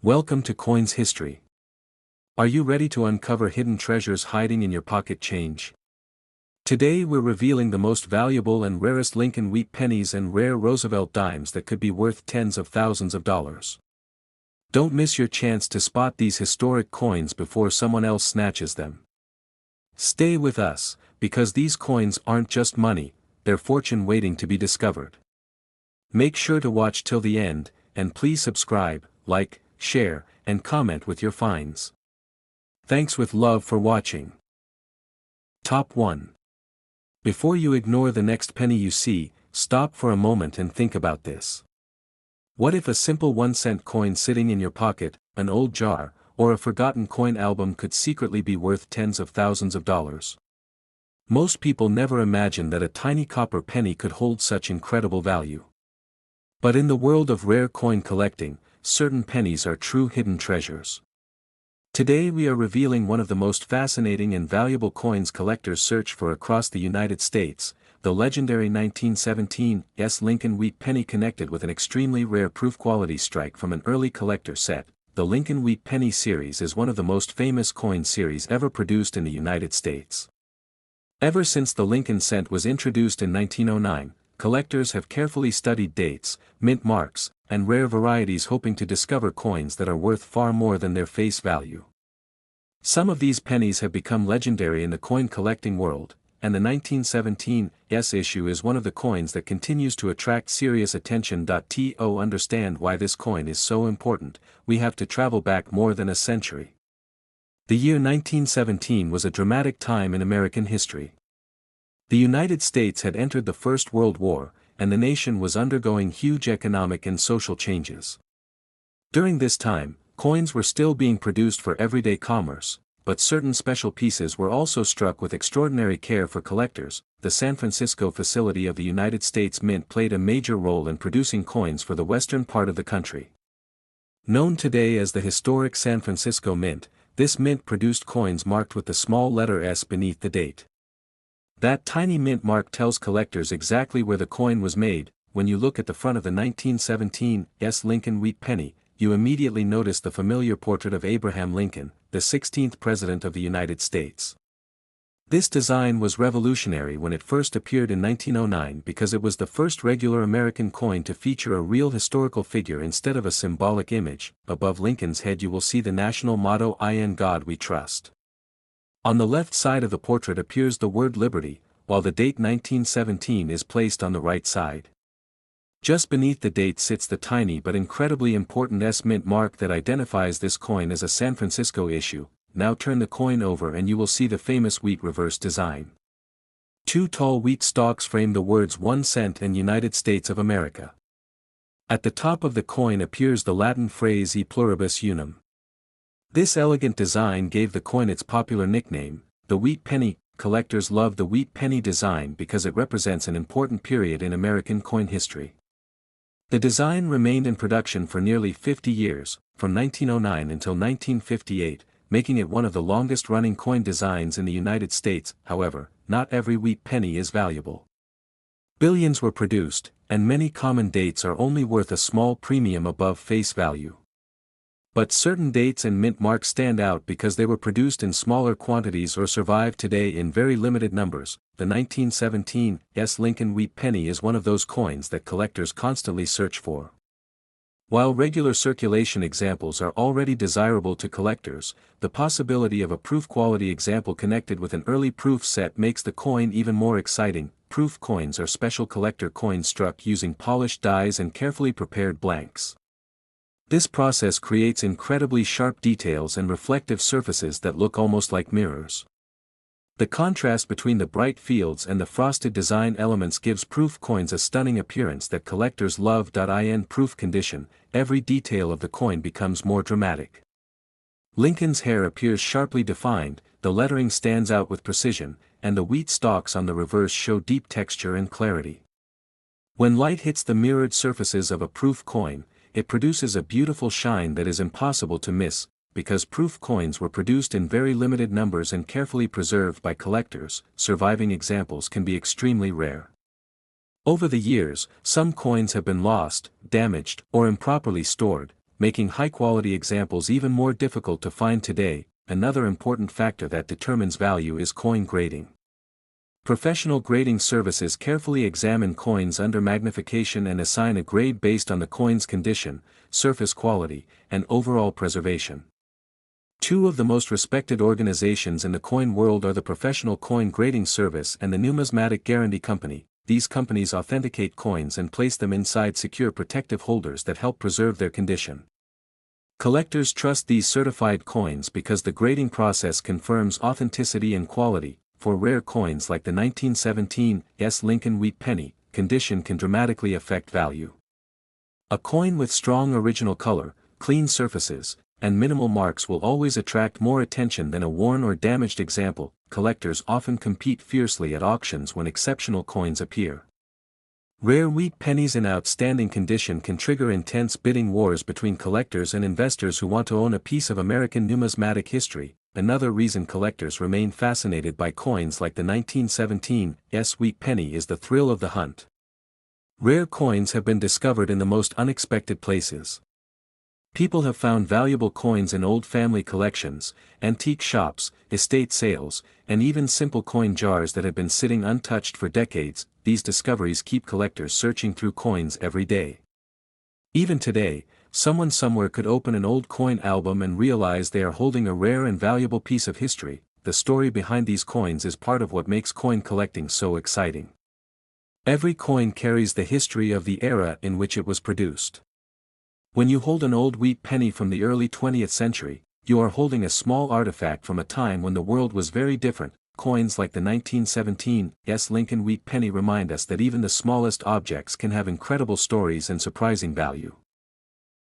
Welcome to Coins History. Are you ready to uncover hidden treasures hiding in your pocket change? Today we're revealing the most valuable and rarest Lincoln wheat pennies and rare Roosevelt dimes that could be worth tens of thousands of dollars. Don't miss your chance to spot these historic coins before someone else snatches them. Stay with us, because these coins aren't just money, they're fortune waiting to be discovered. Make sure to watch till the end, and please subscribe, like, share, and comment with your finds. Thanks with love for watching. Top 1. Before you ignore the next penny you see, stop for a moment and think about this. What if a simple 1-cent coin sitting in your pocket, an old jar, or a forgotten coin album could secretly be worth tens of thousands of dollars? Most people never imagine that a tiny copper penny could hold such incredible value. But in the world of rare coin collecting, certain pennies are true hidden treasures. Today we are revealing one of the most fascinating and valuable coins collectors search for across the United States, the legendary 1917 Lincoln wheat penny connected with an extremely rare proof quality strike from an early collector set. The Lincoln wheat penny series is one of the most famous coin series ever produced in the United States. Ever since the Lincoln cent was introduced in 1909, collectors have carefully studied dates, mint marks, and rare varieties hoping to discover coins that are worth far more than their face value. Some of these pennies have become legendary in the coin collecting world, and the 1917 issue is one of the coins that continues to attract serious attention. To understand why this coin is so important, we have to travel back more than a century. The year 1917 was a dramatic time in American history. The United States had entered the First World War, and the nation was undergoing huge economic and social changes. During this time, coins were still being produced for everyday commerce, but certain special pieces were also struck with extraordinary care for collectors. The San Francisco facility of the United States Mint played a major role in producing coins for the western part of the country. Known today as the historic San Francisco Mint, this mint produced coins marked with the small letter S beneath the date. That tiny mint mark tells collectors exactly where the coin was made. When you look at the front of the 1917 Lincoln wheat penny, you immediately notice the familiar portrait of Abraham Lincoln, the 16th President of the United States. This design was revolutionary when it first appeared in 1909 because it was the first regular American coin to feature a real historical figure instead of a symbolic image. Above Lincoln's head you will see the national motto, "In God We Trust." On the left side of the portrait appears the word Liberty, while the date 1917 is placed on the right side. Just beneath the date sits the tiny but incredibly important S mint mark that identifies this coin as a San Francisco issue. Now turn the coin over and you will see the famous wheat reverse design. Two tall wheat stalks frame the words 1 cent and United States of America. At the top of the coin appears the Latin phrase E pluribus unum. This elegant design gave the coin its popular nickname, the wheat penny. Collectors love the wheat penny design because it represents an important period in American coin history. The design remained in production for nearly 50 years, from 1909 until 1958, making it one of the longest-running coin designs in the United States. However, not every wheat penny is valuable. Billions were produced, and many common dates are only worth a small premium above face value. But certain dates and mint marks stand out because they were produced in smaller quantities or survive today in very limited numbers. The 1917 Lincoln wheat penny is one of those coins that collectors constantly search for. While regular circulation examples are already desirable to collectors, the possibility of a proof quality example connected with an early proof set makes the coin even more exciting. Proof coins are special collector coins struck using polished dies and carefully prepared blanks. This process creates incredibly sharp details and reflective surfaces that look almost like mirrors. The contrast between the bright fields and the frosted design elements gives proof coins a stunning appearance that collectors love. In proof condition, every detail of the coin becomes more dramatic. Lincoln's hair appears sharply defined, the lettering stands out with precision, and the wheat stalks on the reverse show deep texture and clarity. When light hits the mirrored surfaces of a proof coin, it produces a beautiful shine that is impossible to miss. Because proof coins were produced in very limited numbers and carefully preserved by collectors, surviving examples can be extremely rare. Over the years, some coins have been lost, damaged, or improperly stored, making high-quality examples even more difficult to find today. Another important factor that determines value is coin grading. Professional grading services carefully examine coins under magnification and assign a grade based on the coin's condition, surface quality, and overall preservation. Two of the most respected organizations in the coin world are the Professional Coin Grading Service and the Numismatic Guarantee Company. These companies authenticate coins and place them inside secure protective holders that help preserve their condition. Collectors trust these certified coins because the grading process confirms authenticity and quality. For rare coins like the 1917 Lincoln Wheat Penny, condition can dramatically affect value. A coin with strong original color, clean surfaces, and minimal marks will always attract more attention than a worn or damaged example. Collectors often compete fiercely at auctions when exceptional coins appear. Rare wheat pennies in outstanding condition can trigger intense bidding wars between collectors and investors who want to own a piece of American numismatic history. Another reason collectors remain fascinated by coins like the 1917 wheat penny is the thrill of the hunt. Rare coins have been discovered in the most unexpected places. People have found valuable coins in old family collections, antique shops, estate sales, and even simple coin jars that have been sitting untouched for decades. These discoveries keep collectors searching through coins every day. Even today, someone somewhere could open an old coin album and realize they are holding a rare and valuable piece of history. The story behind these coins is part of what makes coin collecting so exciting. Every coin carries the history of the era in which it was produced. When you hold an old wheat penny from the early 20th century, you are holding a small artifact from a time when the world was very different. Coins like the 1917 Lincoln Wheat Penny remind us that even the smallest objects can have incredible stories and surprising value.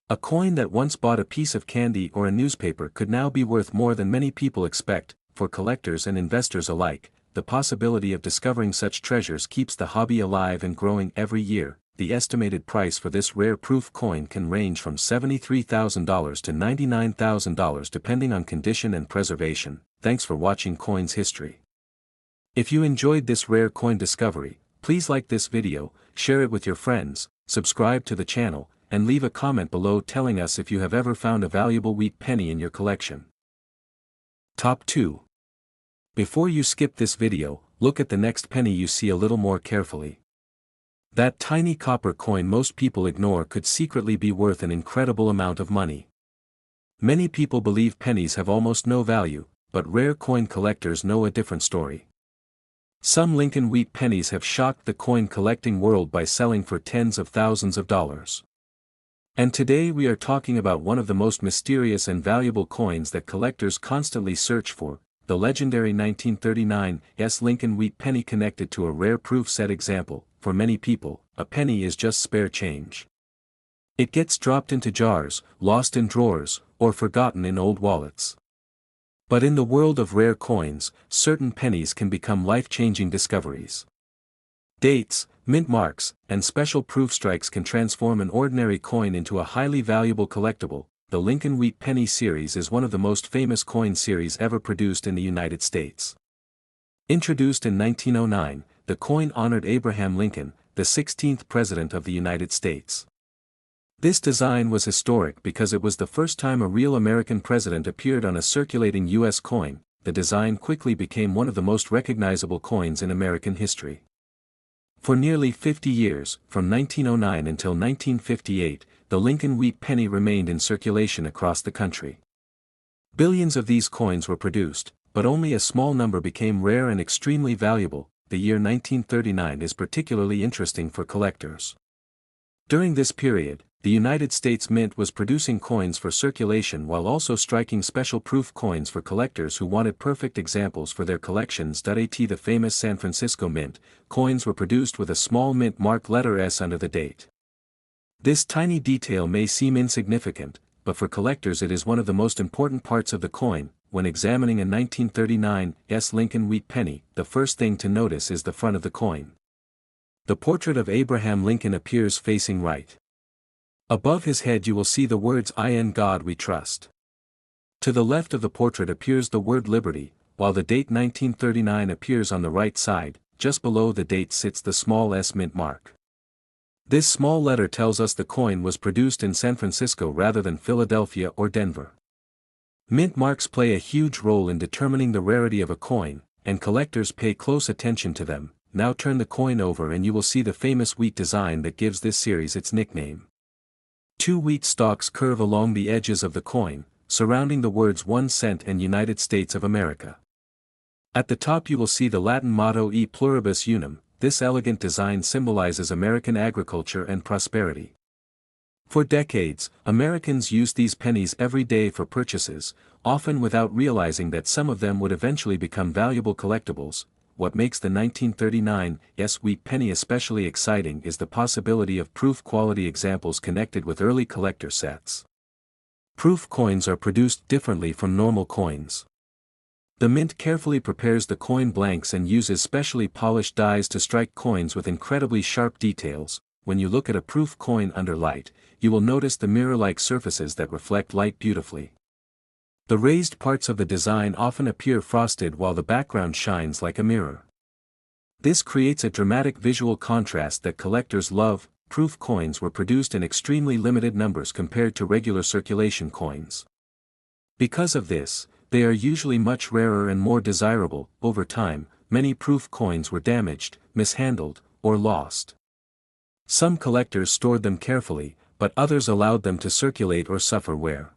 A coin that once bought a piece of candy or a newspaper could now be worth more than many people expect. For collectors and investors alike, the possibility of discovering such treasures keeps the hobby alive and growing every year. The estimated price for this rare proof coin can range from $73,000 to $99,000 depending on condition and preservation. Thanks for watching Coins History. If you enjoyed this rare coin discovery, please like this video, share it with your friends, subscribe to the channel, and leave a comment below telling us if you have ever found a valuable wheat penny in your collection. Top 2. Before you skip this video, look at the next penny you see a little more carefully. That tiny copper coin most people ignore could secretly be worth an incredible amount of money. Many people believe pennies have almost no value, but rare coin collectors know a different story. Some Lincoln Wheat pennies have shocked the coin collecting world by selling for tens of thousands of dollars. And today we are talking about one of the most mysterious and valuable coins that collectors constantly search for, the legendary 1939 Lincoln Wheat Penny connected to a rare proof set example. For many people, a penny is just spare change. It gets dropped into jars, lost in drawers, or forgotten in old wallets. But in the world of rare coins, certain pennies can become life-changing discoveries. Dates, mint marks, and special proof strikes can transform an ordinary coin into a highly valuable collectible. The Lincoln Wheat Penny series is one of the most famous coin series ever produced in the United States. Introduced in 1909, the coin honored Abraham Lincoln, the 16th President of the United States. This design was historic because it was the first time a real American president appeared on a circulating U.S. coin. The design quickly became one of the most recognizable coins in American history. For nearly 50 years, from 1909 until 1958, the Lincoln Wheat Penny remained in circulation across the country. Billions of these coins were produced, but only a small number became rare and extremely valuable. The year 1939 is particularly interesting for collectors. During this period, the United States Mint was producing coins for circulation while also striking special proof coins for collectors who wanted perfect examples for their collections. At the famous San Francisco Mint, coins were produced with a small mint marked letter S under the date. This tiny detail may seem insignificant, but for collectors it is one of the most important parts of the coin. When examining a 1939 Lincoln Wheat Penny, the first thing to notice is the front of the coin. The portrait of Abraham Lincoln appears facing right. Above his head you will see the words "In God We Trust." To the left of the portrait appears the word Liberty, while the date 1939 appears on the right side. Just below the date sits the small S mint mark. This small letter tells us the coin was produced in San Francisco rather than Philadelphia or Denver. Mint marks play a huge role in determining the rarity of a coin, and collectors pay close attention to them. Now turn the coin over and you will see the famous wheat design that gives this series its nickname. Two wheat stalks curve along the edges of the coin, surrounding the words 1 cent and United States of America. At the top you will see the Latin motto E pluribus unum. This elegant design symbolizes American agriculture and prosperity. For decades, Americans used these pennies every day for purchases, often without realizing that some of them would eventually become valuable collectibles. What makes the 1939 wheat penny especially exciting is the possibility of proof quality examples connected with early collector sets. Proof coins are produced differently from normal coins. The mint carefully prepares the coin blanks and uses specially polished dies to strike coins with incredibly sharp details. When you look at a proof coin under light, you will notice the mirror-like surfaces that reflect light beautifully. The raised parts of the design often appear frosted while the background shines like a mirror. This creates a dramatic visual contrast that collectors love. Proof coins were produced in extremely limited numbers compared to regular circulation coins. Because of this, they are usually much rarer and more desirable. Over time, many proof coins were damaged, mishandled, or lost. Some collectors stored them carefully, but others allowed them to circulate or suffer wear.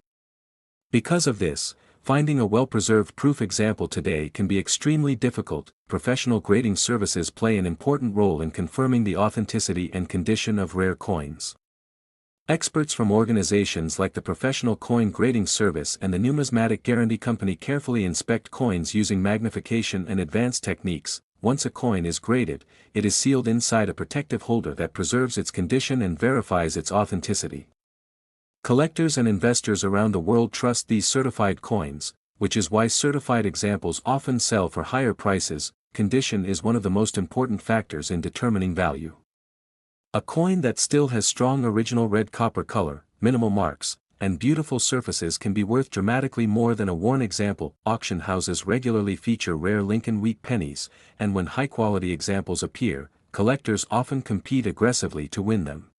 Because of this, finding a well-preserved proof example today can be extremely difficult. Professional grading services play an important role in confirming the authenticity and condition of rare coins. Experts from organizations like the Professional Coin Grading Service and the Numismatic Guarantee Company carefully inspect coins using magnification and advanced techniques. Once a coin is graded, it is sealed inside a protective holder that preserves its condition and verifies its authenticity. Collectors and investors around the world trust these certified coins, which is why certified examples often sell for higher prices. Condition is one of the most important factors in determining value. A coin that still has strong original red copper color, minimal marks, and beautiful surfaces can be worth dramatically more than a worn example. Auction houses regularly feature rare Lincoln wheat pennies, and when high-quality examples appear, collectors often compete aggressively to win them.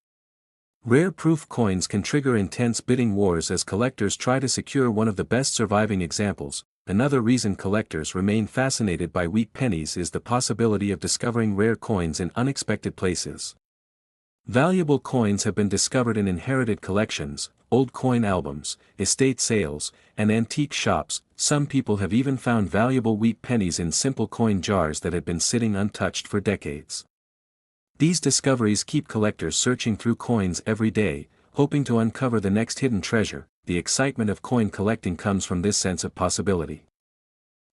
Rare proof coins can trigger intense bidding wars as collectors try to secure one of the best surviving examples. Another reason collectors remain fascinated by wheat pennies is the possibility of discovering rare coins in unexpected places. Valuable coins have been discovered in inherited collections, old coin albums, estate sales, and antique shops. Some people have even found valuable wheat pennies in simple coin jars that had been sitting untouched for decades. These discoveries keep collectors searching through coins every day, hoping to uncover the next hidden treasure. The excitement of coin collecting comes from this sense of possibility.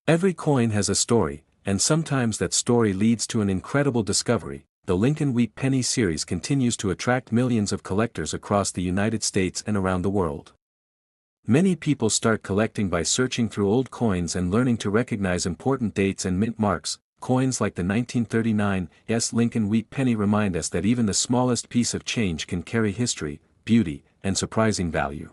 Every coin has a story, and sometimes that story leads to an incredible discovery. The Lincoln Wheat Penny series continues to attract millions of collectors across the United States and around the world. Many people start collecting by searching through old coins and learning to recognize important dates and mint marks. Coins like the 1939 Lincoln Wheat Penny remind us that even the smallest piece of change can carry history, beauty, and surprising value.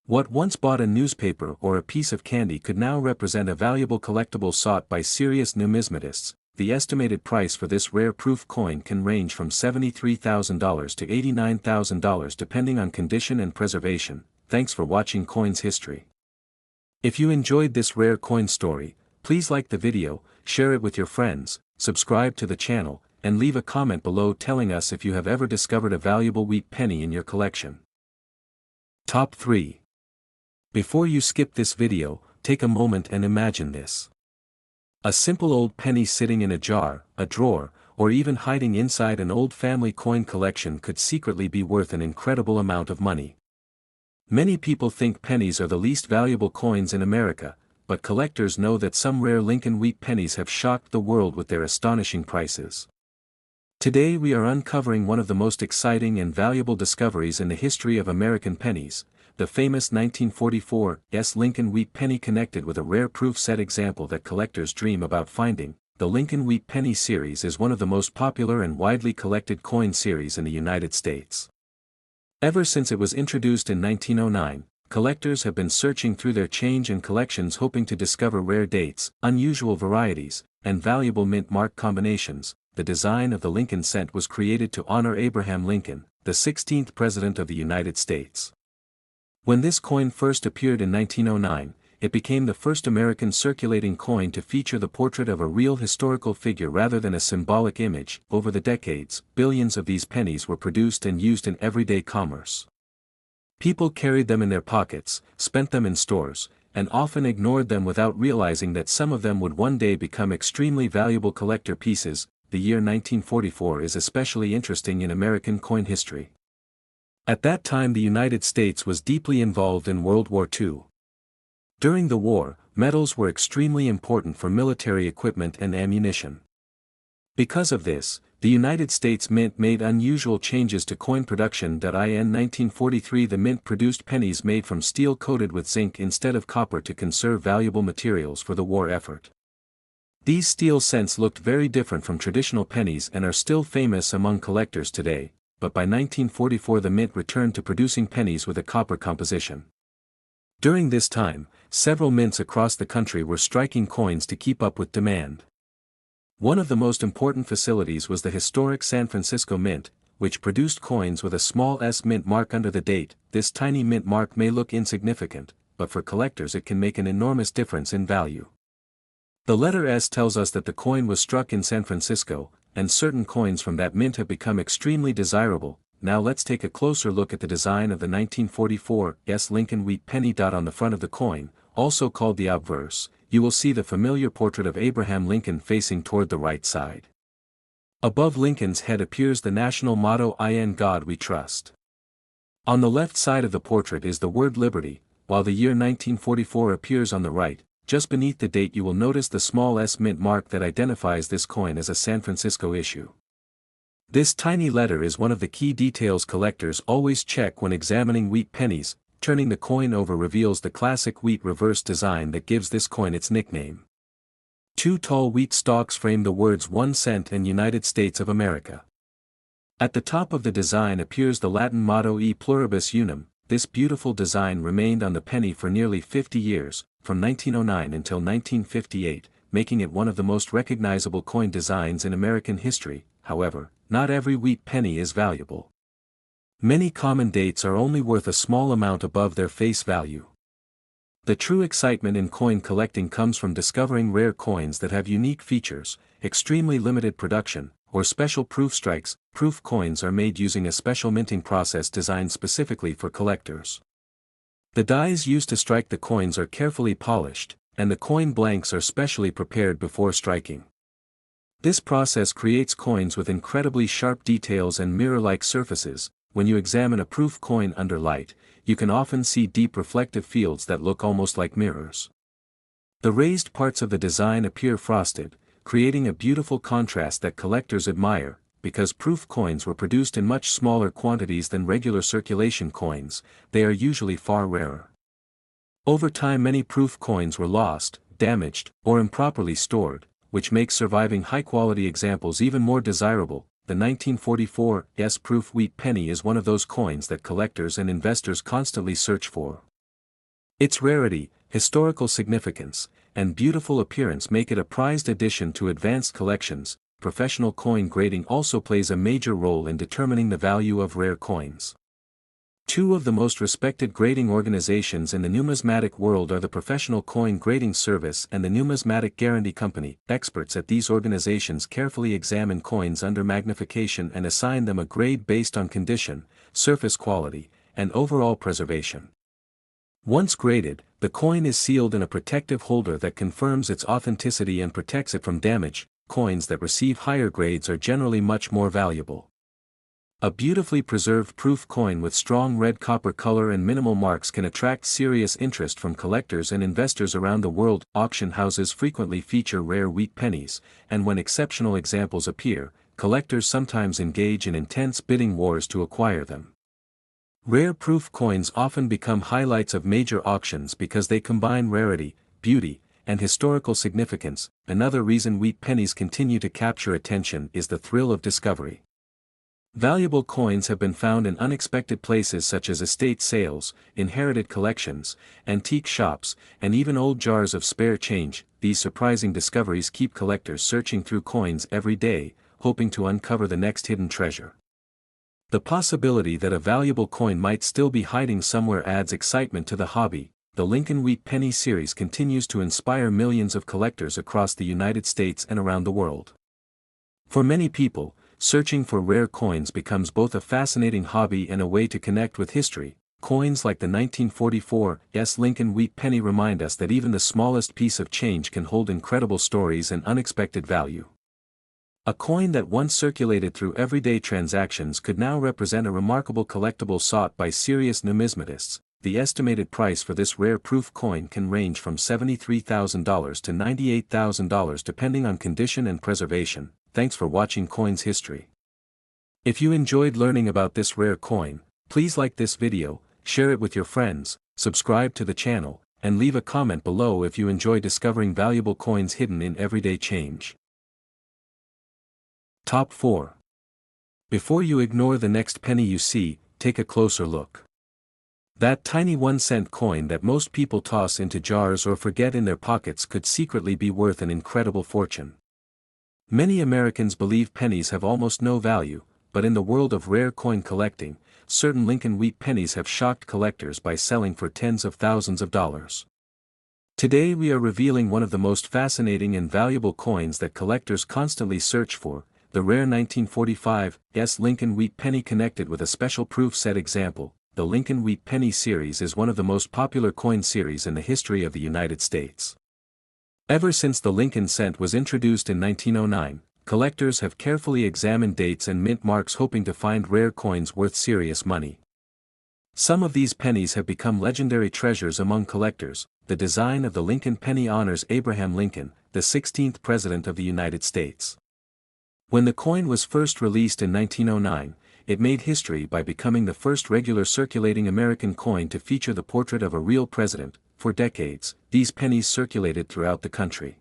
What once bought a newspaper or a piece of candy could now represent a valuable collectible sought by serious numismatists. The estimated price for this rare proof coin can range from $73,000 to $89,000 depending on condition and preservation. Thanks for watching Coins History. If you enjoyed this rare coin story, please like the video, share it with your friends, subscribe to the channel, and leave a comment below telling us if you have ever discovered a valuable wheat penny in your collection. Top 3. Before you skip this video, take a moment and imagine this. A simple old penny sitting in a jar, a drawer, or even hiding inside an old family coin collection could secretly be worth an incredible amount of money. Many people think pennies are the least valuable coins in America, but collectors know that some rare Lincoln wheat pennies have shocked the world with their astonishing prices. Today we are uncovering one of the most exciting and valuable discoveries in the history of American pennies, the famous 1944 Lincoln wheat penny connected with a rare proof set example that collectors dream about finding. The Lincoln Wheat Penny series is one of the most popular and widely collected coin series in the United States. Ever since it was introduced in 1909, collectors have been searching through their change and collections hoping to discover rare dates, unusual varieties, and valuable mint mark combinations. the design of the Lincoln cent was created to honor Abraham Lincoln, the 16th President of the United States. When this coin first appeared in 1909, it became the first American circulating coin to feature the portrait of a real historical figure rather than a symbolic image. Over the decades, billions of these pennies were produced and used in everyday commerce. People carried them in their pockets, spent them in stores, and often ignored them without realizing that some of them would one day become extremely valuable collector pieces. The year 1944 is especially interesting in American coin history. At that time the United States was deeply involved in World War II. During the war, metals were extremely important for military equipment and ammunition. Because of this, the United States Mint made unusual changes to coin production. In 1943 the Mint produced pennies made from steel coated with zinc instead of copper to conserve valuable materials for the war effort. These steel cents looked very different from traditional pennies and are still famous among collectors today, but by 1944 the Mint returned to producing pennies with a copper composition. During this time, several mints across the country were striking coins to keep up with demand. One of the most important facilities was the historic San Francisco Mint, which produced coins with a small S mint mark under the date. This tiny mint mark may look insignificant, but for collectors it can make an enormous difference in value. The letter S tells us that the coin was struck in San Francisco, and certain coins from that mint have become extremely desirable. Now let's take a closer look at the design of the 1944 S Lincoln wheat penny. On the front of the coin, also called the obverse, you will see the familiar portrait of Abraham Lincoln facing toward the right side. Above Lincoln's head appears the national motto "In God We Trust." On the left side of the portrait is the word Liberty, while the year 1944 appears on the right. Just beneath the date you will notice the small S mint mark that identifies this coin as a San Francisco issue. This tiny letter is one of the key details collectors always check when examining wheat pennies. Turning the coin over reveals the classic wheat reverse design that gives this coin its nickname. Two tall wheat stalks frame the words 1 cent and United States of America. At the top of the design appears the Latin motto E pluribus unum. This beautiful design remained on the penny for nearly 50 years, from 1909 until 1958, making it one of the most recognizable coin designs in American history. However, not every wheat penny is valuable. Many common dates are only worth a small amount above their face value. The true excitement in coin collecting comes from discovering rare coins that have unique features, extremely limited production, or special proof strikes. Proof coins are made using a special minting process designed specifically for collectors. The dies used to strike the coins are carefully polished, and the coin blanks are specially prepared before striking. This process creates coins with incredibly sharp details and mirror-like surfaces. When you examine a proof coin under light, you can often see deep reflective fields that look almost like mirrors. The raised parts of the design appear frosted, creating a beautiful contrast that collectors admire. Because proof coins were produced in much smaller quantities than regular circulation coins, they are usually far rarer. Over time many proof coins were lost, damaged, or improperly stored, which makes surviving high-quality examples even more desirable. The 1944 S proof wheat penny is one of those coins that collectors and investors constantly search for. Its rarity, historical significance, and beautiful appearance make it a prized addition to advanced collections. Professional coin grading also plays a major role in determining the value of rare coins. Two of the most respected grading organizations in the numismatic world are the Professional Coin Grading Service and the Numismatic Guarantee Company. Experts at these organizations carefully examine coins under magnification and assign them a grade based on condition, surface quality, and overall preservation. Once graded, the coin is sealed in a protective holder that confirms its authenticity and protects it from damage. Coins that receive higher grades are generally much more valuable. A beautifully preserved proof coin with strong red copper color and minimal marks can attract serious interest from collectors and investors around the world. Auction houses frequently feature rare wheat pennies, and when exceptional examples appear, collectors sometimes engage in intense bidding wars to acquire them. Rare proof coins often become highlights of major auctions because they combine rarity, beauty, and historical significance. Another reason wheat pennies continue to capture attention is the thrill of discovery. Valuable coins have been found in unexpected places such as estate sales, inherited collections, antique shops, and even old jars of spare change. These surprising discoveries keep collectors searching through coins every day, hoping to uncover the next hidden treasure. The possibility that a valuable coin might still be hiding somewhere adds excitement to the hobby. The Lincoln Wheat Penny series continues to inspire millions of collectors across the United States and around the world. For many people, searching for rare coins becomes both a fascinating hobby and a way to connect with history. Coins like the 1944 Lincoln Wheat Penny remind us that even the smallest piece of change can hold incredible stories and unexpected value. A coin that once circulated through everyday transactions could now represent a remarkable collectible sought by serious numismatists. The estimated price for this rare proof coin can range from $73,000 to $98,000 depending on condition and preservation. Thanks for watching Coins History. If you enjoyed learning about this rare coin, please like this video, share it with your friends, subscribe to the channel, and leave a comment below if you enjoy discovering valuable coins hidden in everyday change. Top 4. Before you ignore the next penny you see, take a closer look. That tiny 1-cent coin that most people toss into jars or forget in their pockets could secretly be worth an incredible fortune. Many Americans believe pennies have almost no value, but in the world of rare coin collecting, certain Lincoln Wheat pennies have shocked collectors by selling for tens of thousands of dollars. Today we are revealing one of the most fascinating and valuable coins that collectors constantly search for, the rare 1945 Lincoln Wheat penny connected with a special proof set example. The Lincoln Wheat Penny series is one of the most popular coin series in the history of the United States. Ever since the Lincoln cent was introduced in 1909, collectors have carefully examined dates and mint marks hoping to find rare coins worth serious money. Some of these pennies have become legendary treasures among collectors. The design of the Lincoln penny honors Abraham Lincoln, the 16th President of the United States. When the coin was first released in 1909, it made history by becoming the first regular circulating American coin to feature the portrait of a real president. For decades, these pennies circulated throughout the country.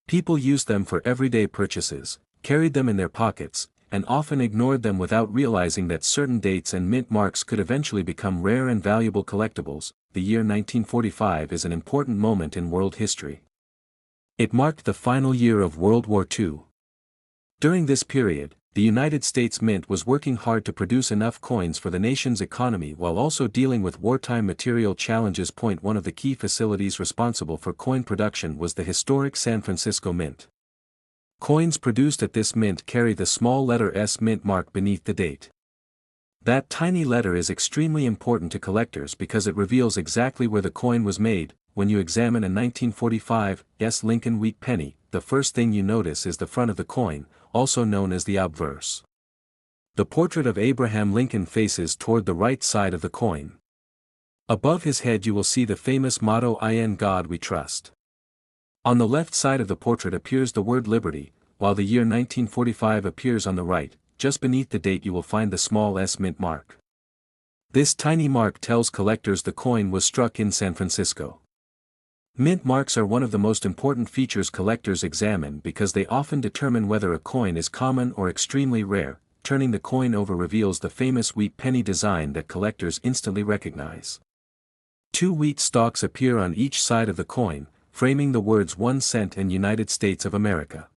People used them for everyday purchases, carried them in their pockets, and often ignored them without realizing that certain dates and mint marks could eventually become rare and valuable collectibles. The year 1945 is an important moment in world history. It marked the final year of World War II. During this period, the United States Mint was working hard to produce enough coins for the nation's economy while also dealing with wartime material challenges. One of the key facilities responsible for coin production was the historic San Francisco Mint. Coins produced at this mint carry the small letter S mint mark beneath the date. That tiny letter is extremely important to collectors because it reveals exactly where the coin was made. When you examine a 1945 Lincoln Wheat penny, the first thing you notice is the front of the coin, also known as the obverse. The portrait of Abraham Lincoln faces toward the right side of the coin. Above his head you will see the famous motto "In God We Trust." On the left side of the portrait appears the word Liberty, while the year 1945 appears on the right. Just beneath the date you will find the small S mint mark. This tiny mark tells collectors the coin was struck in San Francisco. Mint marks are one of the most important features collectors examine because they often determine whether a coin is common or extremely rare. Turning the coin over reveals the famous wheat penny design that collectors instantly recognize. Two wheat stalks appear on each side of the coin, framing the words 1 cent and United States of America.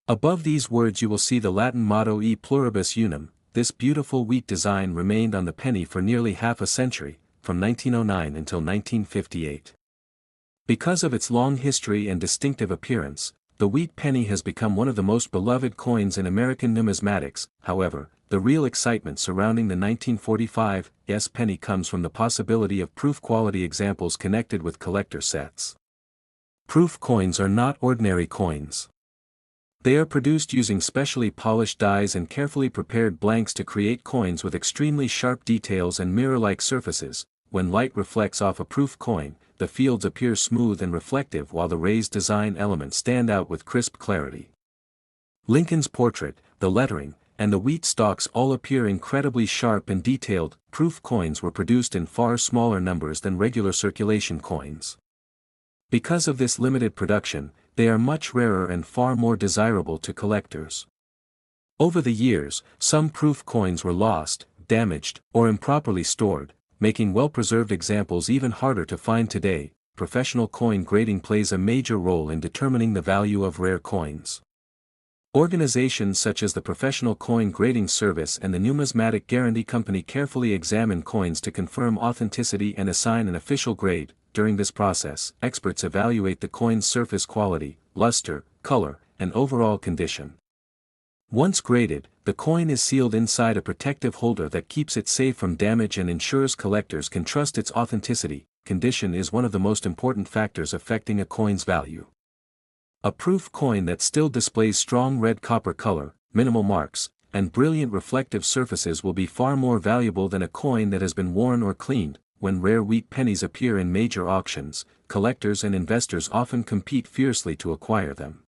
Above these words you will see the Latin motto E pluribus unum. This beautiful wheat design remained on the penny for nearly half a century, from 1909 until 1958. Because of its long history and distinctive appearance, the wheat penny has become one of the most beloved coins in American numismatics. However, the real excitement surrounding the 1945 penny comes from the possibility of proof quality examples connected with collector sets. Proof coins are not ordinary coins. They are produced using specially polished dies and carefully prepared blanks to create coins with extremely sharp details and mirror-like surfaces. When light reflects off a proof coin, the fields appear smooth and reflective while the raised design elements stand out with crisp clarity. Lincoln's portrait, the lettering, and the wheat stalks all appear incredibly sharp and detailed. Proof coins were produced in far smaller numbers than regular circulation coins. Because of this limited production, they are much rarer and far more desirable to collectors. Over the years, some proof coins were lost, damaged, or improperly stored, making well-preserved examples even harder to find today. Professional coin grading plays a major role in determining the value of rare coins. Organizations such as the Professional Coin Grading Service and the Numismatic Guarantee Company carefully examine coins to confirm authenticity and assign an official grade. During this process, experts evaluate the coin's surface quality, luster, color, and overall condition. Once graded, the coin is sealed inside a protective holder that keeps it safe from damage and ensures collectors can trust its authenticity. Condition is one of the most important factors affecting a coin's value. A proof coin that still displays strong red copper color, minimal marks, and brilliant reflective surfaces will be far more valuable than a coin that has been worn or cleaned. When rare wheat pennies appear in major auctions, collectors and investors often compete fiercely to acquire them.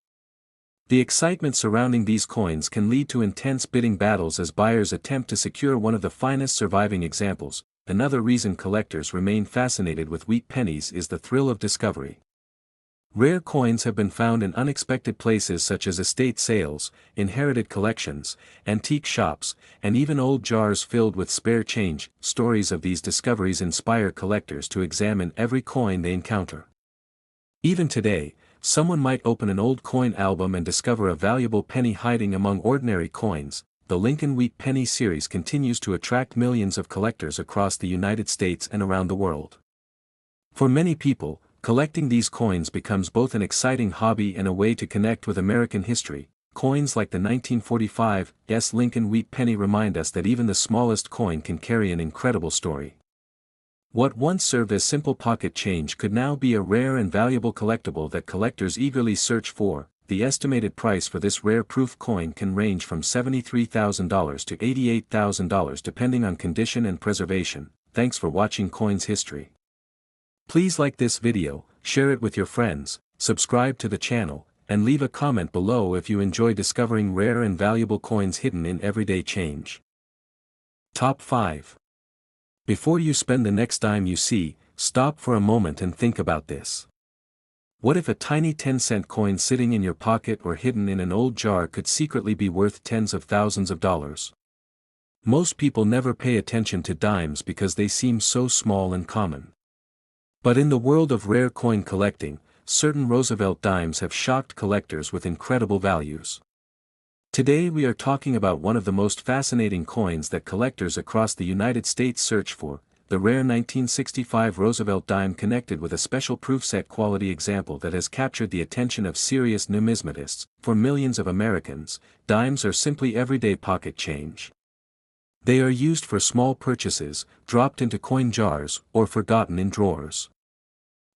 The excitement surrounding these coins can lead to intense bidding battles as buyers attempt to secure one of the finest surviving examples. Another reason collectors remain fascinated with wheat pennies is the thrill of discovery. Rare coins have been found in unexpected places such as estate sales, inherited collections, antique shops, and even old jars filled with spare change. Stories of these discoveries inspire collectors to examine every coin they encounter. Even today, someone might open an old coin album and discover a valuable penny hiding among ordinary coins. The Lincoln Wheat Penny series continues to attract millions of collectors across the United States and around the world. For many people, collecting these coins becomes both an exciting hobby and a way to connect with American history. Coins like the 1945 Lincoln Wheat Penny remind us that even the smallest coin can carry an incredible story. What once served as simple pocket change could now be a rare and valuable collectible that collectors eagerly search for. The estimated price for this rare proof coin can range from $73,000 to $88,000 depending on condition and preservation. Thanks for watching Coins History. Please like this video, share it with your friends, subscribe to the channel, and leave a comment below if you enjoy discovering rare and valuable coins hidden in everyday change. Top 5. Before you spend the next dime you see, stop for a moment and think about this. What if a tiny 10-cent coin sitting in your pocket or hidden in an old jar could secretly be worth tens of thousands of dollars? Most people never pay attention to dimes because they seem so small and common. But in the world of rare coin collecting, certain Roosevelt dimes have shocked collectors with incredible values. Today we are talking about one of the most fascinating coins that collectors across the United States search for, the rare 1965 Roosevelt dime connected with a special proof set quality example that has captured the attention of serious numismatists. For millions of Americans, dimes are simply everyday pocket change. They are used for small purchases, dropped into coin jars, or forgotten in drawers.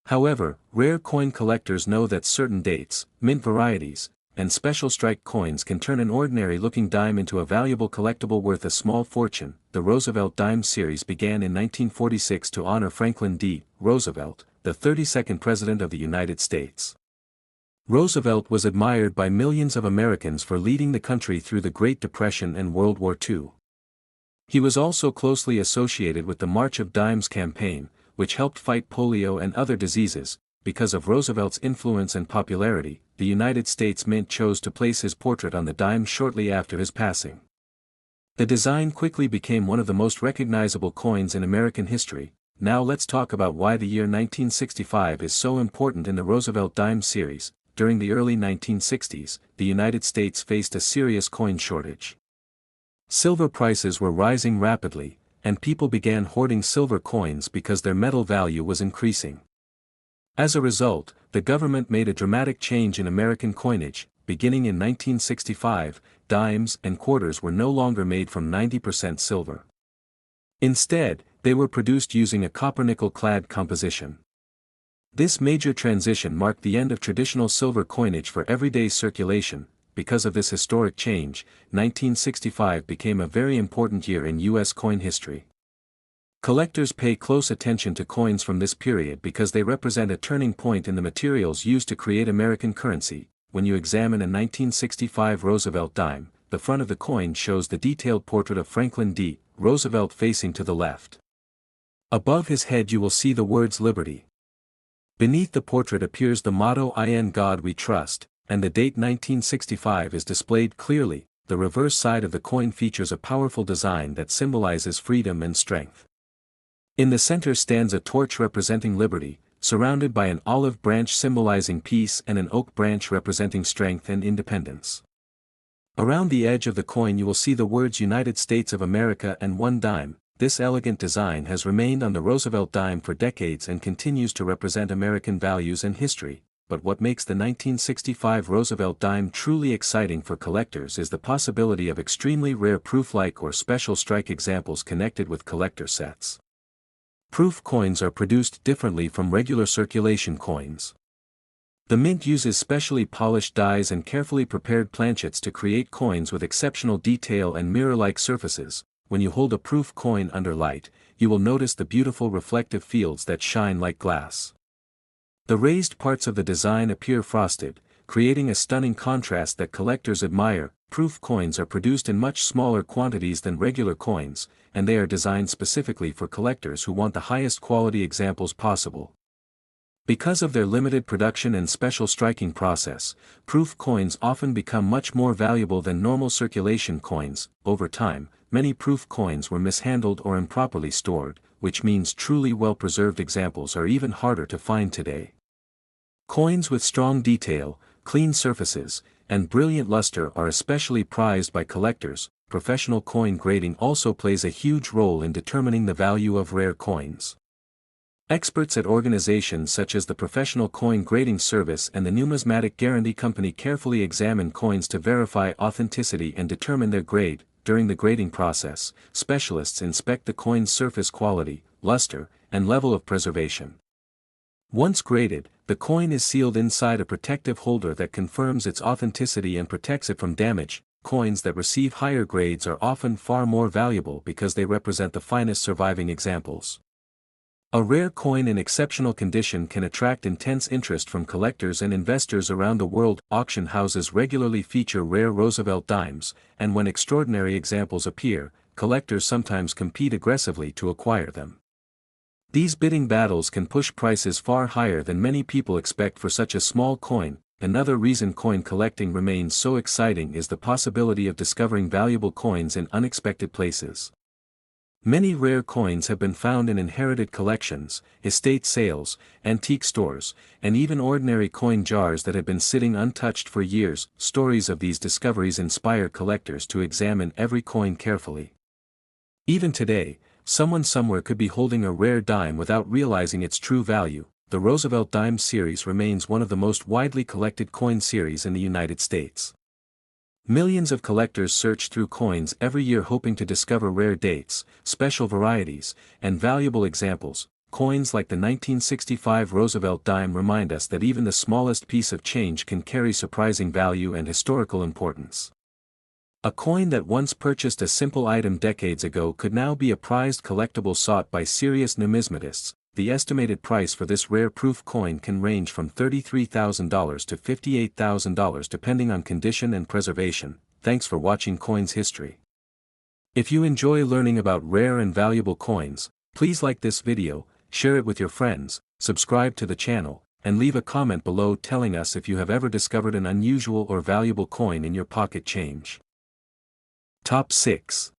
However, rare coin collectors know that certain dates, mint varieties, and special strike coins can turn an ordinary-looking dime into a valuable collectible worth a small fortune. The Roosevelt Dime series began in 1946 to honor Franklin D. Roosevelt, the 32nd President of the United States. Roosevelt was admired by millions of Americans for leading the country through the Great Depression and World War II. He was also closely associated with the March of Dimes campaign, which helped fight polio and other diseases. Because of Roosevelt's influence and popularity, the United States Mint chose to place his portrait on the dime shortly after his passing. The design quickly became one of the most recognizable coins in American history. Now let's talk about why the year 1965 is so important in the Roosevelt Dime series. During the early 1960s, the United States faced a serious coin shortage. Silver prices were rising rapidly, and people began hoarding silver coins because their metal value was increasing. As a result, the government made a dramatic change in American coinage. Beginning in 1965, dimes and quarters were no longer made from 90% silver. Instead, they were produced using a copper-nickel-clad composition. This major transition marked the end of traditional silver coinage for everyday circulation. Because of this historic change, 1965 became a very important year in U.S. coin history. Collectors pay close attention to coins from this period because they represent a turning point in the materials used to create American currency. When you examine a 1965 Roosevelt dime, the front of the coin shows the detailed portrait of Franklin D. Roosevelt facing to the left. Above his head you will see the words Liberty. Beneath the portrait appears the motto "In God We Trust," and the date 1965 is displayed clearly. The reverse side of the coin features a powerful design that symbolizes freedom and strength. In the center stands a torch representing liberty, surrounded by an olive branch symbolizing peace and an oak branch representing strength and independence. Around the edge of the coin you will see the words United States of America and 1 dime. This elegant design has remained on the Roosevelt dime for decades and continues to represent American values and history. But what makes the 1965 Roosevelt dime truly exciting for collectors is the possibility of extremely rare proof-like or special strike examples connected with collector sets. Proof coins are produced differently from regular circulation coins. The mint uses specially polished dies and carefully prepared planchets to create coins with exceptional detail and mirror-like surfaces. When you hold a proof coin under light, you will notice the beautiful reflective fields that shine like glass. The raised parts of the design appear frosted, creating a stunning contrast that collectors admire. Proof coins are produced in much smaller quantities than regular coins, and they are designed specifically for collectors who want the highest quality examples possible. Because of their limited production and special striking process, proof coins often become much more valuable than normal circulation coins. Over time, many proof coins were mishandled or improperly stored, which means truly well-preserved examples are even harder to find today. Coins with strong detail, clean surfaces, and brilliant luster are especially prized by collectors. Professional coin grading also plays a huge role in determining the value of rare coins. Experts at organizations such as the Professional Coin Grading Service and the Numismatic Guarantee Company carefully examine coins to verify authenticity and determine their grade. During the grading process, specialists inspect the coin's surface quality, luster, and level of preservation. Once graded, the coin is sealed inside a protective holder that confirms its authenticity and protects it from damage. Coins that receive higher grades are often far more valuable because they represent the finest surviving examples. A rare coin in exceptional condition can attract intense interest from collectors and investors around the world. Auction houses regularly feature rare Roosevelt dimes, and when extraordinary examples appear, collectors sometimes compete aggressively to acquire them. These bidding battles can push prices far higher than many people expect for such a small coin. Another reason coin collecting remains so exciting is the possibility of discovering valuable coins in unexpected places. Many rare coins have been found in inherited collections, estate sales, antique stores, and even ordinary coin jars that had been sitting untouched for years. Stories of these discoveries inspire collectors to examine every coin carefully. Even today, someone somewhere could be holding a rare dime without realizing its true value. The Roosevelt dime series remains one of the most widely collected coin series in the United States. Millions of collectors search through coins every year hoping to discover rare dates, special varieties, and valuable examples. Coins like the 1965 Roosevelt dime remind us that even the smallest piece of change can carry surprising value and historical importance. A coin that once purchased a simple item decades ago could now be a prized collectible sought by serious numismatists. The estimated price for this rare proof coin can range from $33,000 to $58,000 depending on condition and preservation. Thanks for watching Coins History. If you enjoy learning about rare and valuable coins, please like this video, share it with your friends, subscribe to the channel, and leave a comment below telling us if you have ever discovered an unusual or valuable coin in your pocket change. Top 6.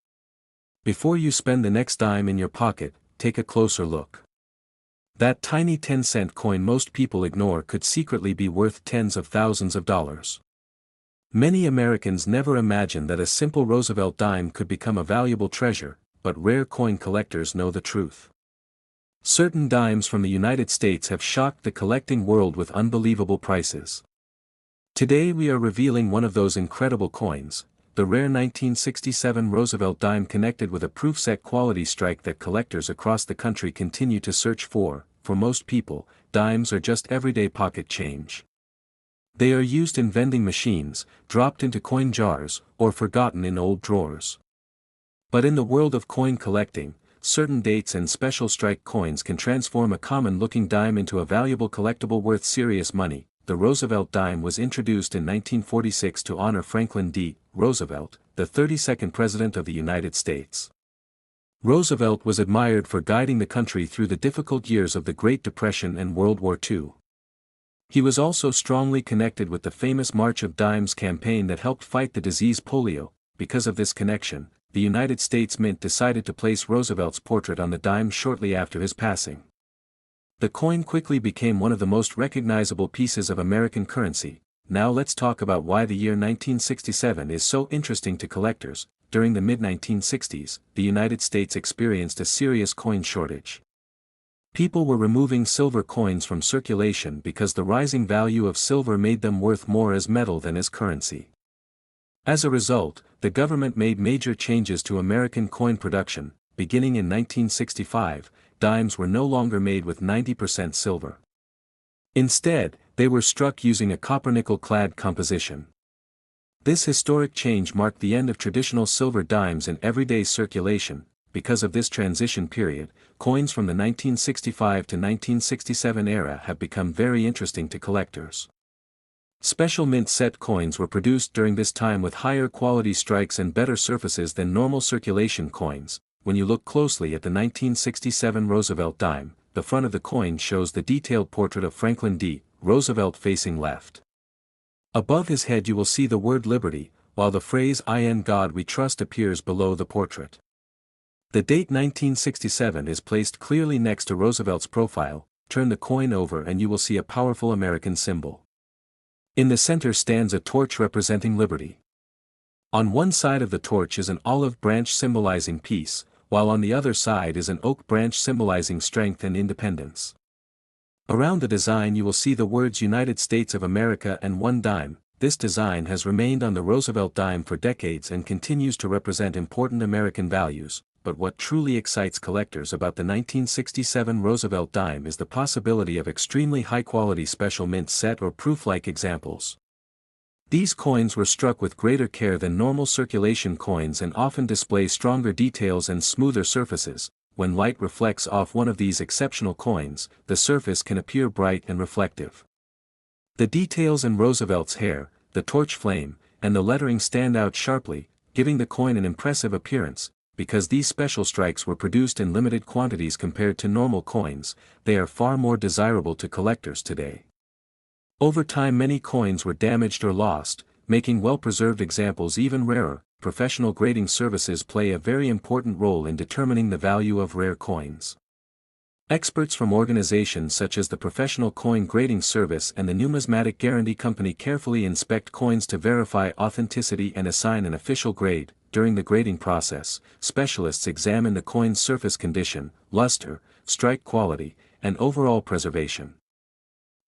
Before you spend the next dime in your pocket, take a closer look. That tiny 10-cent coin most people ignore could secretly be worth tens of thousands of dollars. Many Americans never imagined that a simple Roosevelt dime could become a valuable treasure, but rare coin collectors know the truth. Certain dimes from the United States have shocked the collecting world with unbelievable prices. Today we are revealing one of those incredible coins, the rare 1967 Roosevelt dime connected with a proof set quality strike that collectors across the country continue to search for. For most people, dimes are just everyday pocket change. They are used in vending machines, dropped into coin jars, or forgotten in old drawers. But in the world of coin collecting, certain dates and special strike coins can transform a common-looking dime into a valuable collectible worth serious money. The Roosevelt dime was introduced in 1946 to honor Franklin D. Roosevelt, the 32nd President of the United States. Roosevelt was admired for guiding the country through the difficult years of the Great Depression and World War II. He was also strongly connected with the famous March of Dimes campaign that helped fight the disease polio. Because of this connection, the United States Mint decided to place Roosevelt's portrait on the dime shortly after his passing. The coin quickly became one of the most recognizable pieces of American currency. now let's talk about why the year 1967 is so interesting to collectors. During the mid-1960s, the United States experienced a serious coin shortage. People were removing silver coins from circulation because the rising value of silver made them worth more as metal than as currency. As a result, the government made major changes to American coin production. Beginning in 1965, dimes were no longer made with 90% silver. Instead, they were struck using a copper-nickel clad composition. This historic change marked the end of traditional silver dimes in everyday circulation. Because of this transition period, coins from the 1965 to 1967 era have become very interesting to collectors. Special mint set coins were produced during this time with higher quality strikes and better surfaces than normal circulation coins. When you look closely at the 1967 Roosevelt dime, the front of the coin shows the detailed portrait of Franklin D. Roosevelt facing left. Above his head you will see the word Liberty, while the phrase "In God We Trust" appears below the portrait. The date 1967 is placed clearly next to Roosevelt's profile. Turn the coin over and you will see a powerful American symbol. In the center stands a torch representing liberty. On one side of the torch is an olive branch symbolizing peace, while on the other side is an oak branch symbolizing strength and independence. Around the design you will see the words United States of America and one dime. This design has remained on the Roosevelt dime for decades and continues to represent important American values. But what truly excites collectors about the 1967 Roosevelt dime is the possibility of extremely high-quality special mint set or proof-like examples. These coins were struck with greater care than normal circulation coins and often display stronger details and smoother surfaces. When light reflects off one of these exceptional coins, the surface can appear bright and reflective. The details in Roosevelt's hair, the torch flame, and the lettering stand out sharply, giving the coin an impressive appearance. Because these special strikes were produced in limited quantities compared to normal coins, they are far more desirable to collectors today. Over time many coins were damaged or lost, making well-preserved examples even rarer. Professional grading services play a very important role in determining the value of rare coins. Experts from organizations such as the Professional Coin Grading Service and the Numismatic Guarantee Company carefully inspect coins to verify authenticity and assign an official grade. During the grading process, specialists examine the coin's surface condition, luster, strike quality, and overall preservation.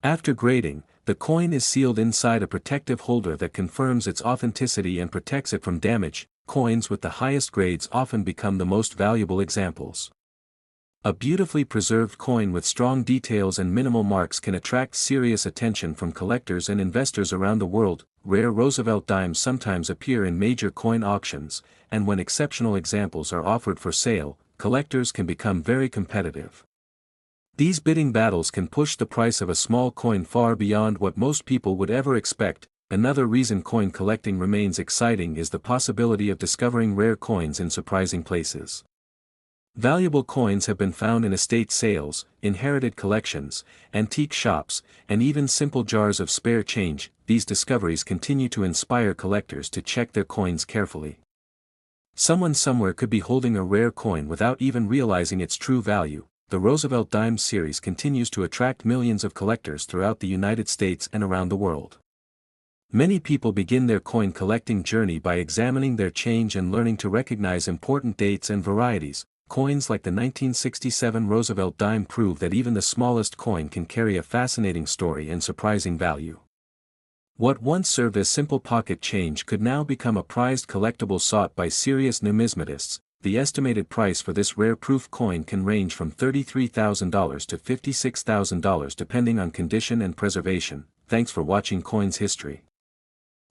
After grading, the coin is sealed inside a protective holder that confirms its authenticity and protects it from damage. Coins with the highest grades often become the most valuable examples. A beautifully preserved coin with strong details and minimal marks can attract serious attention from collectors and investors around the world. Rare Roosevelt dimes sometimes appear in major coin auctions, and when exceptional examples are offered for sale, collectors can become very competitive. These bidding battles can push the price of a small coin far beyond what most people would ever expect. Another reason coin collecting remains exciting is the possibility of discovering rare coins in surprising places. Valuable coins have been found in estate sales, inherited collections, antique shops, and even simple jars of spare change. These discoveries continue to inspire collectors to check their coins carefully. Someone somewhere could be holding a rare coin without even realizing its true value. The Roosevelt Dime series continues to attract millions of collectors throughout the United States and around the world. Many people begin their coin collecting journey by examining their change and learning to recognize important dates and varieties. Coins like the 1967 Roosevelt dime prove that even the smallest coin can carry a fascinating story and surprising value. What once served as simple pocket change could now become a prized collectible sought by serious numismatists. The estimated price for this rare proof coin can range from $33,000 to $56,000 depending on condition and preservation. Thanks for watching Coins History.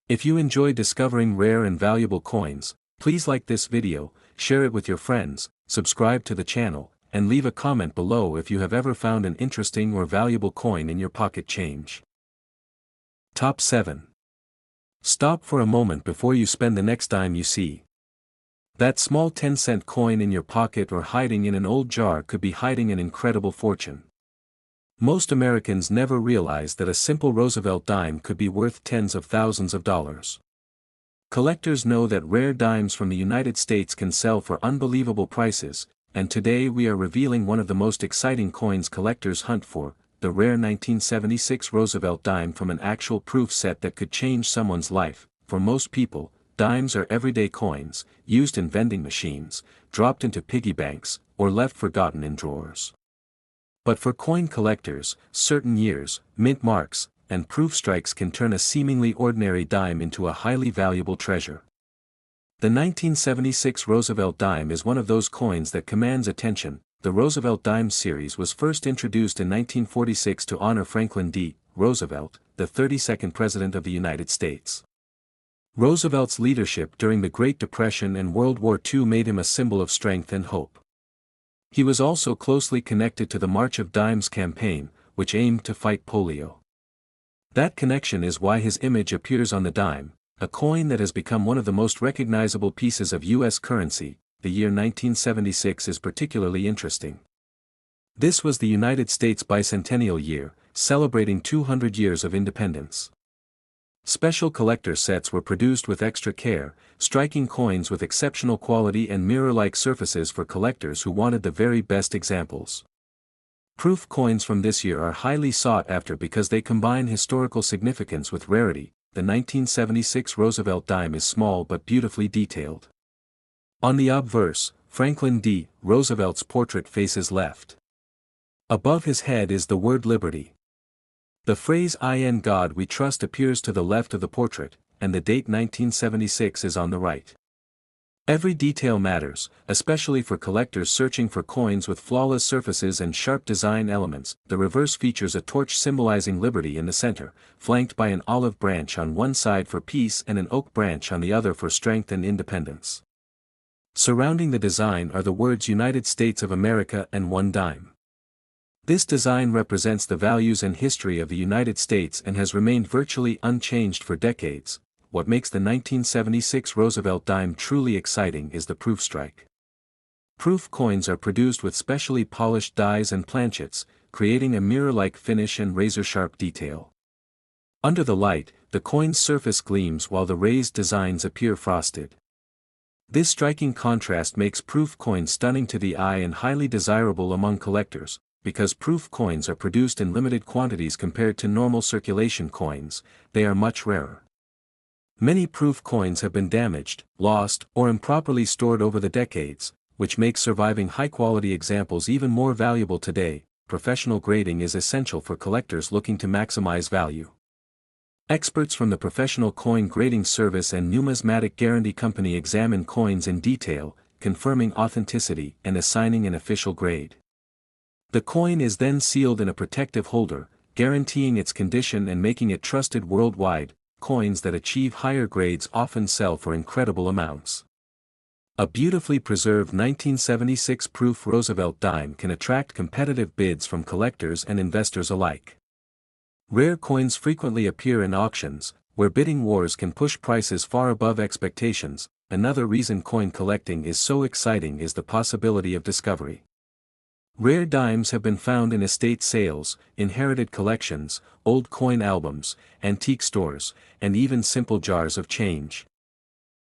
If you enjoy discovering rare and valuable coins, please like this video, share it with your friends, subscribe to the channel, and leave a comment below if you have ever found an interesting or valuable coin in your pocket change. Top 7. Stop for a moment before you spend the next dime you see. That small 10-cent coin in your pocket or hiding in an old jar could be hiding an incredible fortune. Most Americans never realize that a simple Roosevelt dime could be worth tens of thousands of dollars. Collectors know that rare dimes from the United States can sell for unbelievable prices, and today we are revealing one of the most exciting coins collectors hunt for. the rare 1976 Roosevelt dime from an actual proof set that could change someone's life. For most people, dimes are everyday coins, used in vending machines, dropped into piggy banks, or left forgotten in drawers. But for coin collectors, certain years, mint marks, and proof strikes can turn a seemingly ordinary dime into a highly valuable treasure. The 1976 Roosevelt dime is one of those coins that commands attention. The Roosevelt dime series was first introduced in 1946 to honor Franklin D. Roosevelt, the 32nd President of the United States. Roosevelt's leadership during the Great Depression and World War II made him a symbol of strength and hope. He was also closely connected to the March of Dimes campaign, which aimed to fight polio. That connection is why his image appears on the dime, a coin that has become one of the most recognizable pieces of U.S. currency. The year 1976 is particularly interesting. This was the United States bicentennial year, celebrating 200 years of independence. Special collector sets were produced with extra care, striking coins with exceptional quality and mirror-like surfaces for collectors who wanted the very best examples. Proof coins from this year are highly sought after because they combine historical significance with rarity. The 1976 Roosevelt dime is small but beautifully detailed. On the obverse, Franklin D. Roosevelt's portrait faces left. Above his head is the word Liberty. The phrase "In God We Trust" appears to the left of the portrait, and the date 1976 is on the right. Every detail matters, especially for collectors searching for coins with flawless surfaces and sharp design elements. The reverse features a torch symbolizing liberty in the center, flanked by an olive branch on one side for peace and an oak branch on the other for strength and independence. Surrounding the design are the words United States of America and one dime. This design represents the values and history of the United States and has remained virtually unchanged for decades. What makes the 1976 Roosevelt dime truly exciting is the proof strike. Proof coins are produced with specially polished dies and planchets, creating a mirror-like finish and razor-sharp detail. Under the light, the coin's surface gleams while the raised designs appear frosted. This striking contrast makes proof coins stunning to the eye and highly desirable among collectors. Because proof coins are produced in limited quantities compared to normal circulation coins, they are much rarer. Many proof coins have been damaged, lost, or improperly stored over the decades, which makes surviving high-quality examples even more valuable today. Professional grading is essential for collectors looking to maximize value. Experts from the Professional Coin Grading Service and Numismatic Guarantee Company examine coins in detail, confirming authenticity and assigning an official grade. The coin is then sealed in a protective holder, guaranteeing its condition and making it trusted worldwide. Coins that achieve higher grades often sell for incredible amounts. A beautifully preserved 1976 proof Roosevelt dime can attract competitive bids from collectors and investors alike. Rare coins frequently appear in auctions, where bidding wars can push prices far above expectations. Another reason coin collecting is so exciting is the possibility of discovery. Rare dimes have been found in estate sales, inherited collections, old coin albums, antique stores, and even simple jars of change.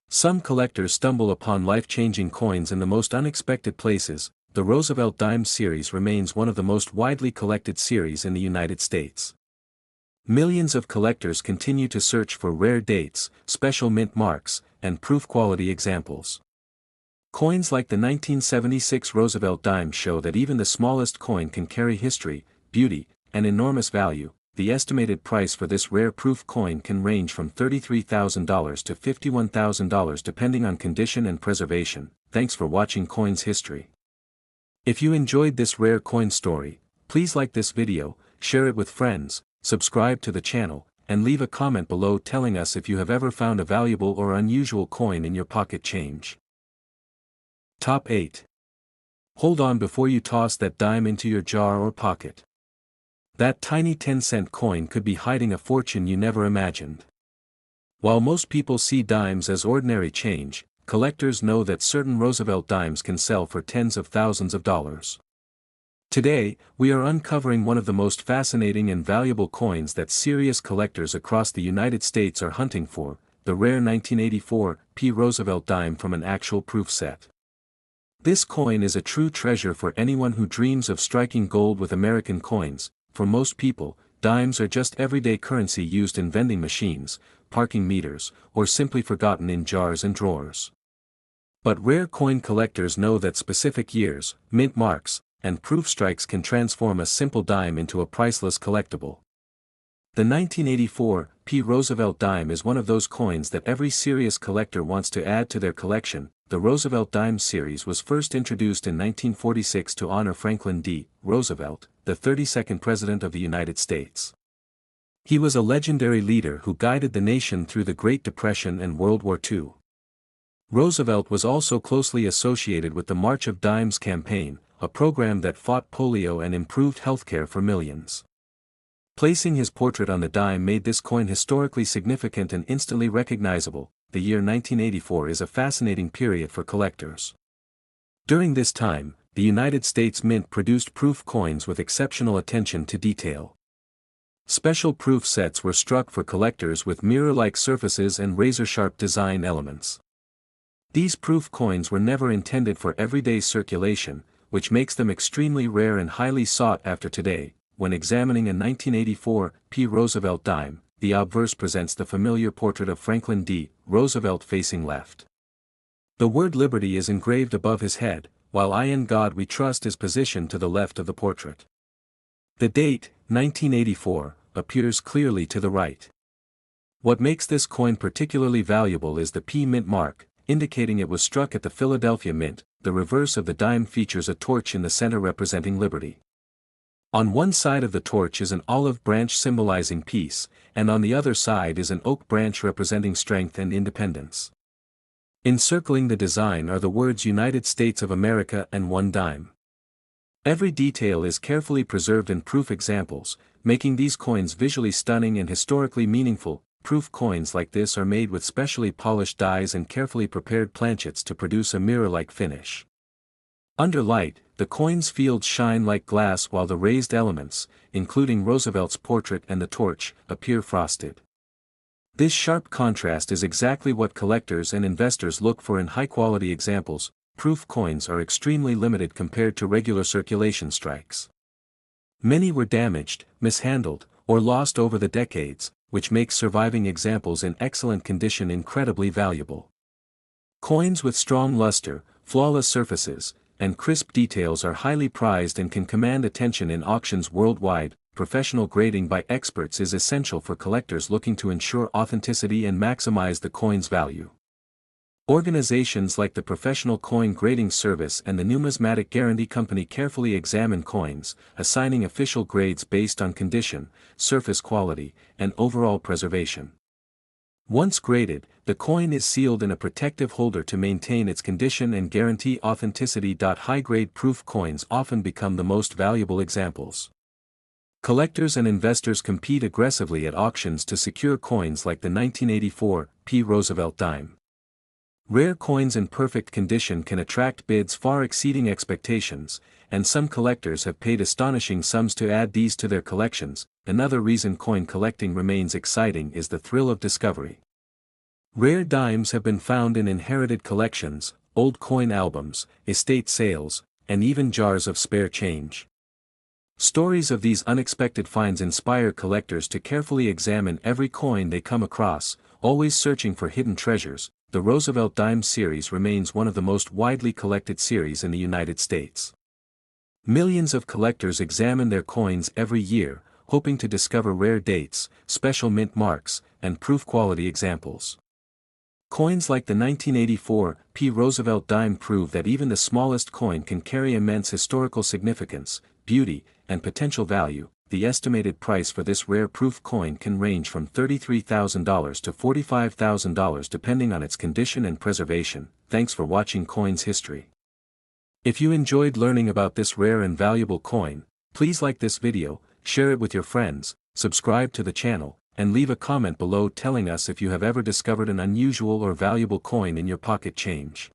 Some collectors stumble upon life-changing coins in the most unexpected places. The Roosevelt dime series remains one of the most widely collected series in the United States. Millions of collectors continue to search for rare dates, special mint marks, and proof-quality examples. Coins like the 1976 Roosevelt dime show that even the smallest coin can carry history, beauty, and enormous value. The estimated price for this rare proof coin can range from $33,000 to $51,000 depending on condition and preservation. Thanks for watching Coins History. If you enjoyed this rare coin story, please like this video, share it with friends, subscribe to the channel, and leave a comment below telling us if you have ever found a valuable or unusual coin in your pocket change. Top 8. Hold on before you toss that dime into your jar or pocket. That tiny 10-cent coin could be hiding a fortune you never imagined. While most people see dimes as ordinary change, collectors know that certain Roosevelt dimes can sell for tens of thousands of dollars. Today, we are uncovering one of the most fascinating and valuable coins that serious collectors across the United States are hunting for, the rare 1984 P. Roosevelt dime from an actual proof set. This coin is a true treasure for anyone who dreams of striking gold with American coins. for most people, dimes are just everyday currency used in vending machines, parking meters, or simply forgotten in jars and drawers. But rare coin collectors know that specific years, mint marks, and proof strikes can transform a simple dime into a priceless collectible. The 1984 P. Roosevelt dime is one of those coins that every serious collector wants to add to their collection. The Roosevelt dime series was first introduced in 1946 to honor Franklin D. Roosevelt, the 32nd President of the United States. He was a legendary leader who guided the nation through the Great Depression and World War II. Roosevelt was also closely associated with the March of Dimes campaign, a program that fought polio and improved healthcare for millions. Placing his portrait on the dime made this coin historically significant and instantly recognizable. The year 1984 is a fascinating period for collectors. During this time, the United States Mint produced proof coins with exceptional attention to detail. Special proof sets were struck for collectors with mirror-like surfaces and razor-sharp design elements. These proof coins were never intended for everyday circulation, which makes them extremely rare and highly sought after today. When examining a 1984 P. Roosevelt dime, the obverse presents the familiar portrait of Franklin D. Roosevelt facing left. The word Liberty is engraved above his head, while I in God We Trust is positioned to the left of the portrait. The date, 1984, appears clearly to the right. What makes this coin particularly valuable is the P Mint mark, indicating it was struck at the Philadelphia Mint. The reverse of the dime features a torch in the center representing liberty. On one side of the torch is an olive branch symbolizing peace, and on the other side is an oak branch representing strength and independence. Encircling the design are the words United States of America and one dime. Every detail is carefully preserved in proof examples, making these coins visually stunning and historically meaningful. Proof coins like this are made with specially polished dies and carefully prepared planchets to produce a mirror-like finish. Under light, the coin's fields shine like glass while the raised elements, including Roosevelt's portrait and the torch, appear frosted. This sharp contrast is exactly what collectors and investors look for in high-quality examples. Proof coins are extremely limited compared to regular circulation strikes. Many were damaged, mishandled, or lost over the decades, which makes surviving examples in excellent condition incredibly valuable. Coins with strong luster, flawless surfaces, and crisp details are highly prized and can command attention in auctions worldwide. Professional grading by experts is essential for collectors looking to ensure authenticity and maximize the coin's value. Organizations like the Professional Coin Grading Service and the Numismatic Guarantee Company carefully examine coins, assigning official grades based on condition, surface quality, and overall preservation. Once graded, the coin is sealed in a protective holder to maintain its condition and guarantee authenticity. High-grade proof coins often become the most valuable examples. Collectors and investors compete aggressively at auctions to secure coins like the 1984 P. Roosevelt dime. Rare coins in perfect condition can attract bids far exceeding expectations, and some collectors have paid astonishing sums to add these to their collections. Another reason coin collecting remains exciting is the thrill of discovery. Rare dimes have been found in inherited collections, old coin albums, estate sales, and even jars of spare change. Stories of these unexpected finds inspire collectors to carefully examine every coin they come across, always searching for hidden treasures. The Roosevelt dime series remains one of the most widely collected series in the United States. Millions of collectors examine their coins every year, hoping to discover rare dates, special mint marks, and proof-quality examples. Coins like the 1984 P. Roosevelt dime prove that even the smallest coin can carry immense historical significance, beauty, and potential value. The estimated price for this rare proof coin can range from $33,000 to $45,000 depending on its condition and preservation. Thanks for watching Coins History. If you enjoyed learning about this rare and valuable coin, please like this video, share it with your friends, subscribe to the channel, and leave a comment below telling us if you have ever discovered an unusual or valuable coin in your pocket change.